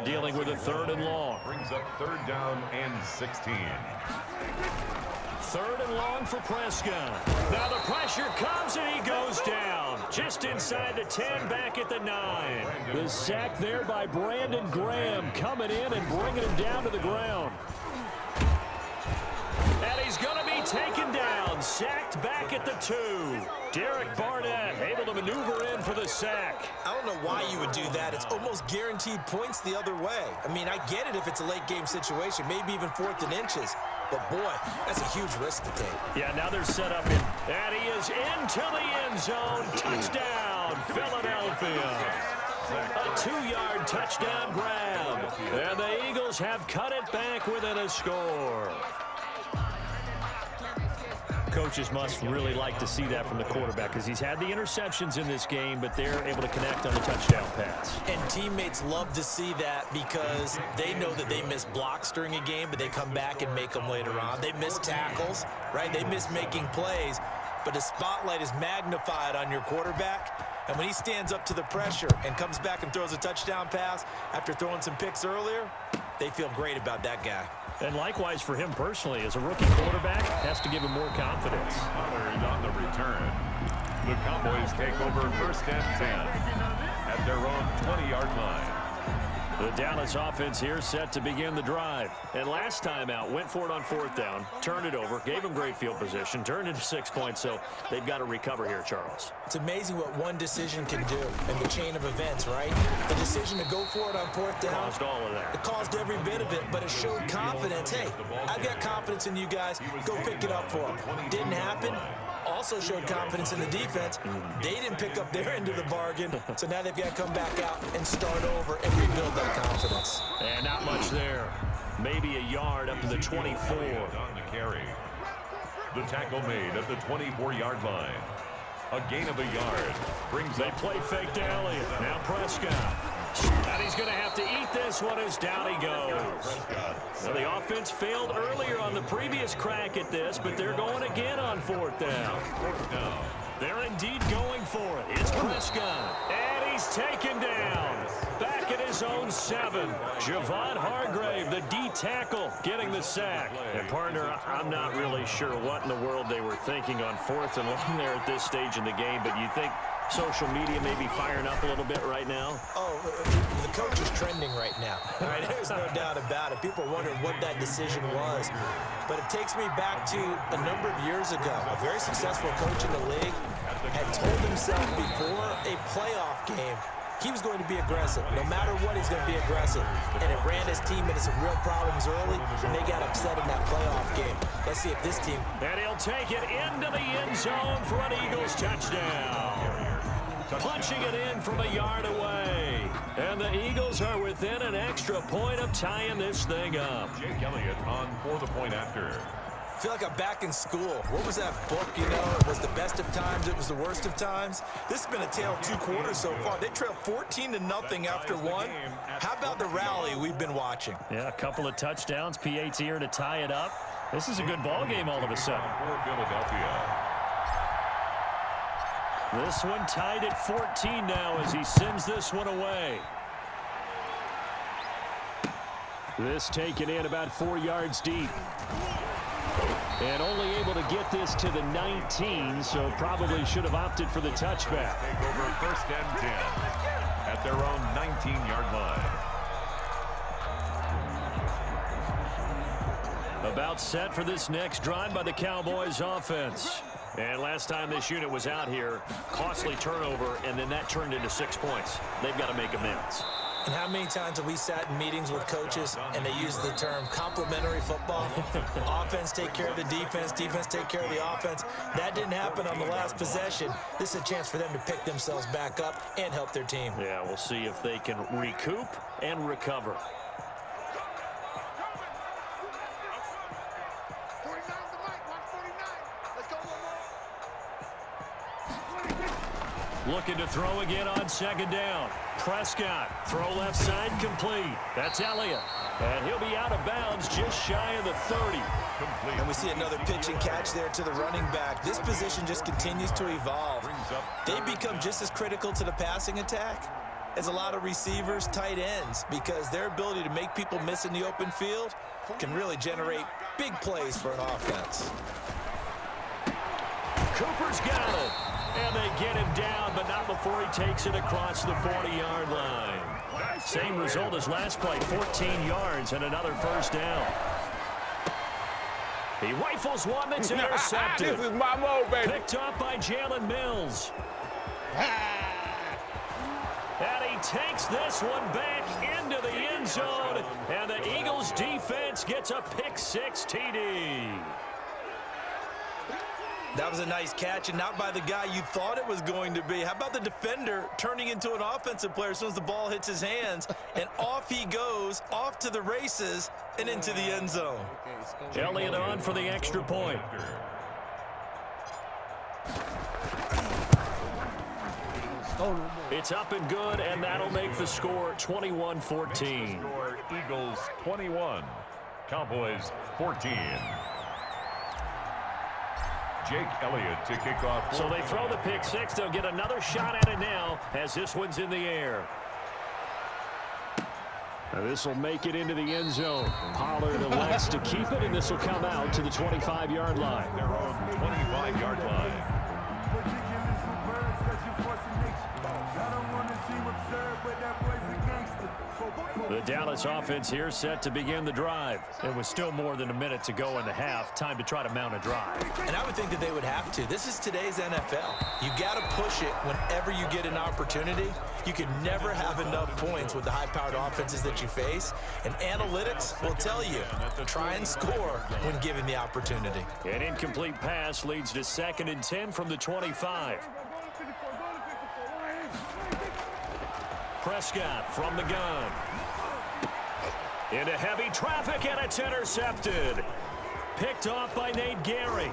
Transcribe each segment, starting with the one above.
dealing with a 3rd and long. Brings up 3rd down and 16. 3rd and long for Prescott. Now the pressure comes and he goes down. Just inside the 10, back at the 9. The sack there by Brandon Graham coming in and bringing him down to the ground. And he's going to be taken down, sacked back at the 2. Derek Barnett able to maneuver in for the sack. I don't know why you would do that. It's almost guaranteed points the other way. I mean, I get it if it's a late game situation, maybe even 4th and inches. But, boy, that's a huge risk to take. Yeah, now they're set up in. And he is into the end zone. Touchdown, Philadelphia. A 2-yard touchdown grab. And the Eagles have cut it back within a score. Coaches must really like to see that from the quarterback because he's had the interceptions in this game, but they're able to connect on the touchdown pass. And teammates love to see that because they know that they miss blocks during a game, but they come back and make them later on. They miss tackles, right? They miss making plays, but the spotlight is magnified on your quarterback. And when he stands up to the pressure and comes back and throws a touchdown pass after throwing some picks earlier, they feel great about that guy. And likewise for him personally, as a rookie quarterback, has to give him more confidence. Pollard on the return. The Cowboys take over 1st and 10 at their own 20-yard line. The Dallas offense here set to begin the drive. And last time out, went for it on 4th down, turned it over, gave them great field position, turned it to 6 points, so they've got to recover here, Charles. It's amazing what one decision can do in the chain of events, right? The decision to go for it on 4th down. Caused all of that. It caused every bit of it, but it showed confidence. Hey, I've got confidence in you guys. Go pick it up for them. Didn't happen. Also showed confidence in the defense. They didn't pick up their end of the bargain, so now they've got to come back out and start over and rebuild that confidence. And not much there. Maybe a yard up to the 24. On the carry. The tackle made at the 24-yard line. A gain of a yard. They play fake to Elliott. Now Prescott. And he's going to have to eat this one as down he goes. Now the offense failed earlier on the previous crack at this, but they're going again on 4th down. They're indeed going for it. It's Prescott. And he's taken down. Back at his own 7. Javon Hargrave, the D tackle, getting the sack. And partner, I'm not really sure what in the world they were thinking on 4th and long there at this stage in the game, but you think social media may be firing up a little bit right now? Oh, the coach is trending right now. Right? There's no doubt about it. People are wondering what that decision was. But it takes me back to a number of years ago. A very successful coach in the league had told himself before a playoff game he was going to be aggressive. No matter what, he's going to be aggressive. And it ran his team into some real problems early, and they got upset in that playoff game. Let's see if this team... And he'll take it into the end zone for an Eagles touchdown. Punching it in from a yard away. And the Eagles are within an extra point of tying this thing up. Jake Elliott on for the point after. I feel like I'm back in school. What was that book, you know? It was the best of times. It was the worst of times. This has been a tale of 2 quarters so far. They trailed 14-0 after 1. How about the rally we've been watching? Yeah, a couple of touchdowns. PAT here to tie it up. This is a good ball game all of a sudden. For Philadelphia. This one tied at 14 now as he sends this one away. This taken in about 4 yards deep. And only able to get this to the 19, so probably should have opted for the touchback. Take over 1st and 10 at their own 19-yard line. About set for this next drive by the Cowboys offense. And last time this unit was out here, costly turnover, and then that turned into 6 points. They've got to make amends. And how many times have we sat in meetings with coaches and they use the term complementary football? Offense take care of the defense, defense take care of the offense. That didn't happen on the last possession. This is a chance for them to pick themselves back up and help their team. Yeah, we'll see if they can recoup and recover. Looking to throw again on 2nd down. Prescott, throw left side, complete. That's Elliott. And he'll be out of bounds just shy of the 30. And we see another pitch and catch there to the running back. This position just continues to evolve. They become just as critical to the passing attack is a lot of receivers, tight ends, because their ability to make people miss in the open field can really generate big plays for an offense. Cooper's got it. And they get him down, but not before he takes it across the 40-yard line. Same result as last play, 14 yards and another first down. He rifles one that's intercepted. This is my mode, baby. Picked up by Jalen Mills. And he takes this one back into the end zone. And the Eagles defense gets a pick-6 TD. That was a nice catch, and not by the guy you thought it was going to be. How about the defender turning into an offensive player as soon as the ball hits his hands, and off he goes, off to the races, and into the end zone. Elliott on for the extra point. It's up and good, and that'll make the score 21-14. Eagles 21, Cowboys 14. Jake Elliott to kick off. So they throw the pick-6. They'll get another shot at it now as this one's in the air. This will make it into the end zone. Pollard elects to keep it, and this will come out to the 25-yard line. Their own 25-yard line. The Dallas offense here set to begin the drive. It was still more than a minute to go in the half. Time to try to mount a drive. And I would think that they would have to. This is today's NFL. You got to push it whenever you get an opportunity. You can never have enough points with the high-powered offenses that you face. And analytics will tell you, try and score when given the opportunity. An incomplete pass leads to 2nd and 10 from the 25. Prescott from the gun. Into heavy traffic, and it's intercepted. Picked off by Nate Gary.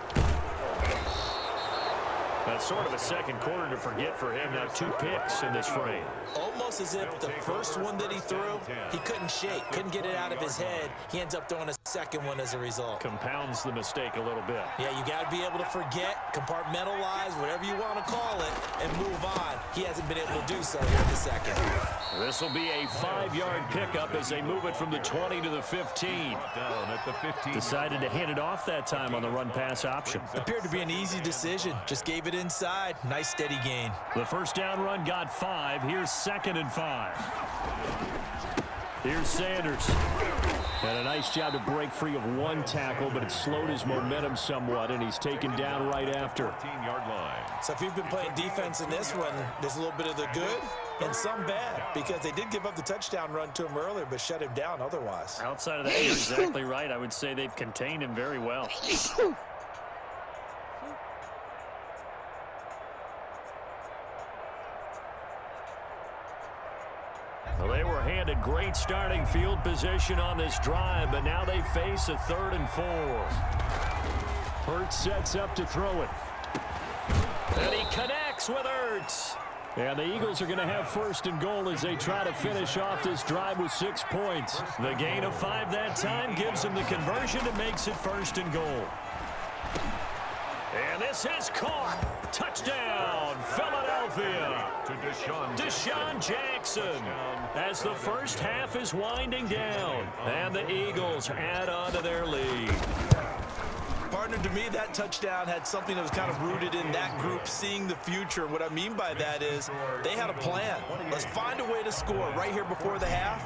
That's sort of a second quarter to forget for him. Now 2 picks in this frame. Almost as if the first one that he threw, he couldn't shake, couldn't get it out of his head. He ends up throwing a second one as a result. Compounds the mistake a little bit. Yeah, you got to be able to forget, compartmentalize, whatever you want to call it, and move on. He hasn't been able to do so here in the second. This will be a 5-yard pickup as they move it from the 20 to the 15. Down at the 15. Decided to hand it off that time on the run-pass option. Appeared to be an easy decision. Just gave it inside. Nice steady gain. The first down run got 5. Here's 2nd and 5. Here's Sanders. And a nice job to break free of one tackle, but it slowed his momentum somewhat, and he's taken down right after. 15-yard line. So if you've been playing defense in this one, there's a little bit of the good and some bad, because they did give up the touchdown run to him earlier, but shut him down otherwise. Outside of that, you're exactly right. I would say they've contained him very well. Well, they were handed great starting field position on this drive, but now they face a 3rd and 4. Hurts sets up to throw it. And he connects with Hurts. And the Eagles are going to have 1st and goal as they try to finish off this drive with 6 points. The gain of 5 that time gives them the conversion and makes it 1st and goal. And this is caught. Touchdown, Philadelphia. To Deshaun Jackson as the first half is winding down. And the Eagles add on to their lead. Partner, to me, that touchdown had something that was kind of rooted in that group seeing the future. What I mean by that is they had a plan. Let's find a way to score right here before the half,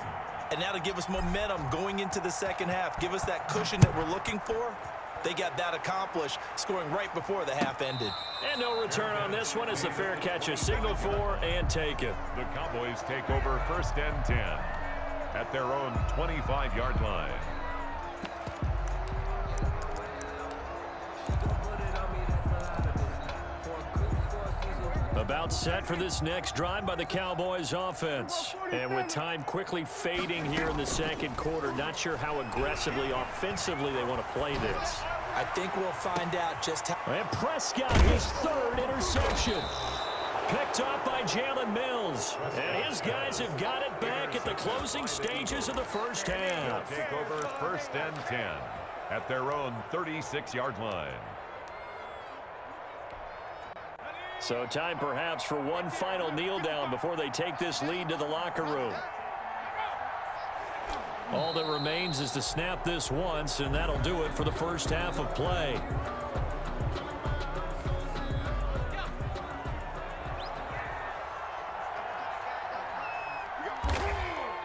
and that'll give us momentum going into the second half. Give us that cushion that we're looking for. They got that accomplished, scoring right before the half ended. And no return on this one as the fair catch is signaled for and taken. The Cowboys take over 1st and 10 at their own 25-yard line. About set for this next drive by the Cowboys offense. And with time quickly fading here in the second quarter, not sure how aggressively, offensively they want to play this. I think we'll find out just how. And Prescott, his 3rd interception. Picked up by Jalen Mills. And his guys have got it back at the closing stages of the first half. Take over 1st and 10 at their own 36-yard line. So time perhaps for one final kneel down before they take this lead to the locker room. All that remains is to snap this once, and that'll do it for the first half of play.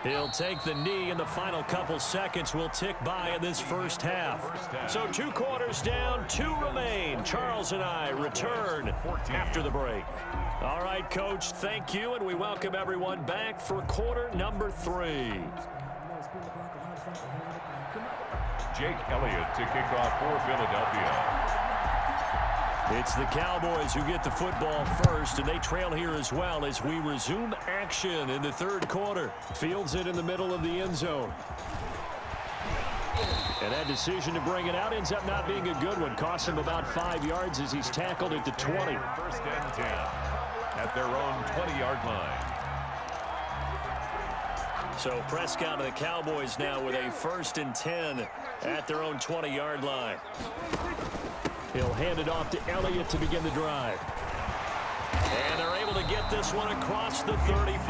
He'll take the knee, and the final couple seconds will tick by in this first half. So 2 quarters down, 2 remain. Charles and I return after the break. All right, Coach, thank you, and we welcome everyone back for quarter number 3. Jake Elliott to kick off for Philadelphia. It's the Cowboys who get the football first, and they trail here as well as we resume action in the third quarter. Fields it in the middle of the end zone. And that decision to bring it out ends up not being a good one. Costs him about 5 yards as he's tackled at the 20. First and 10 at their own 20-yard line. So Prescott and the Cowboys now with a 1st and 10 at their own 20-yard line. He'll hand it off to Elliott to begin the drive. And they're able to get this one across the 35.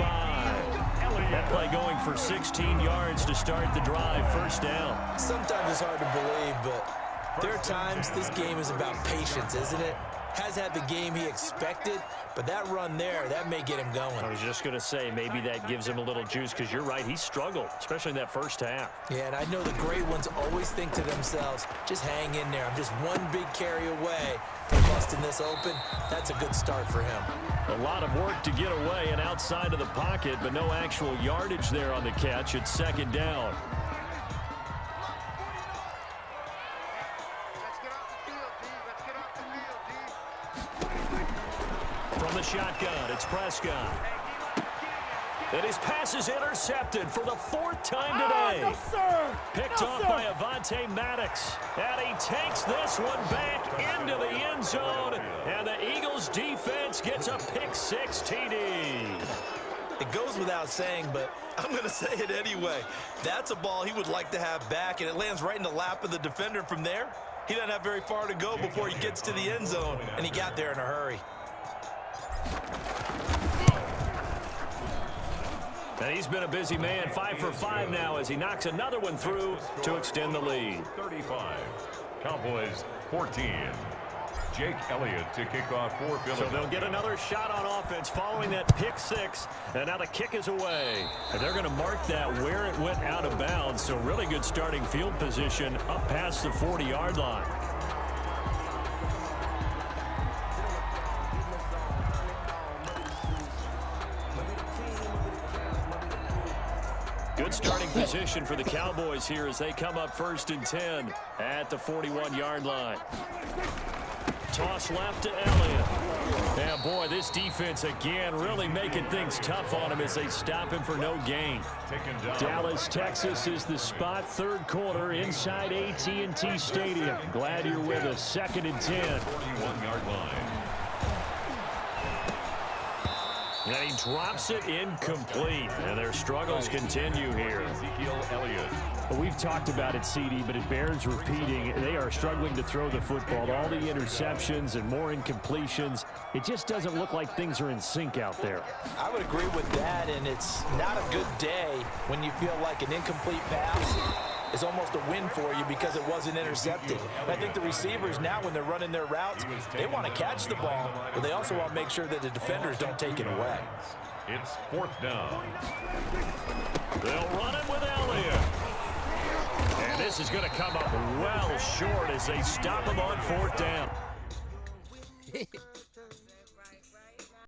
That play going for 16 yards to start the drive. First down. Sometimes it's hard to believe, but there are times this game is about patience, isn't it? Has had the game he expected, but that run there, that may get him going. I was just going to say, maybe that gives him a little juice, because you're right, he struggled, especially in that first half. Yeah, and I know the great ones always think to themselves, just hang in there. I'm just one big carry away from busting this open. That's a good start for him. A lot of work to get away and outside of the pocket, but no actual yardage there on the catch. It's 2nd down. From the shotgun, it's Prescott. And his pass is intercepted for the 4th time today. No, sir. Picked off by Avonte Maddox. And he takes this one back into the end zone. And the Eagles defense gets a pick-6 TD. It goes without saying, but I'm going to say it anyway. That's a ball he would like to have back, and it lands right in the lap of the defender from there. He doesn't have very far to go before he gets to the end zone, and he got there in a hurry. And he's been a busy man, 5 for 5 now as he knocks another one through to extend the lead. 35. Cowboys 14. Jake Elliott to kick off for Philadelphia. So they'll get another shot on offense following that pick-6. And now the kick is away. And they're going to mark that where it went out of bounds. So really good starting field position up past the 40-yard line. Good starting position for the Cowboys here as they come up 1st and 10 at the 41-yard line. Toss left to Elliott. Yeah, boy, this defense again really making things tough on him as they stop him for no gain. Dallas, Texas is the spot, 3rd quarter inside AT&T Stadium. Glad you're with us. 2nd and 10. 41-yard line. And he drops it incomplete. And their struggles continue here. Ezekiel Elliott. Well, we've talked about it, CD, but it bears repeating. They are struggling to throw the football. All the interceptions and more incompletions. It just doesn't look like things are in sync out there. I would agree with that, and it's not a good day when you feel like an incomplete pass is almost a win for you because it wasn't intercepted. And I think the receivers now, when they're running their routes, they want to catch the ball, but they also want to make sure that the defenders don't take it away. It's 4th down. They'll run it with Elliott. And this is going to come up well short as they stop him on 4th down.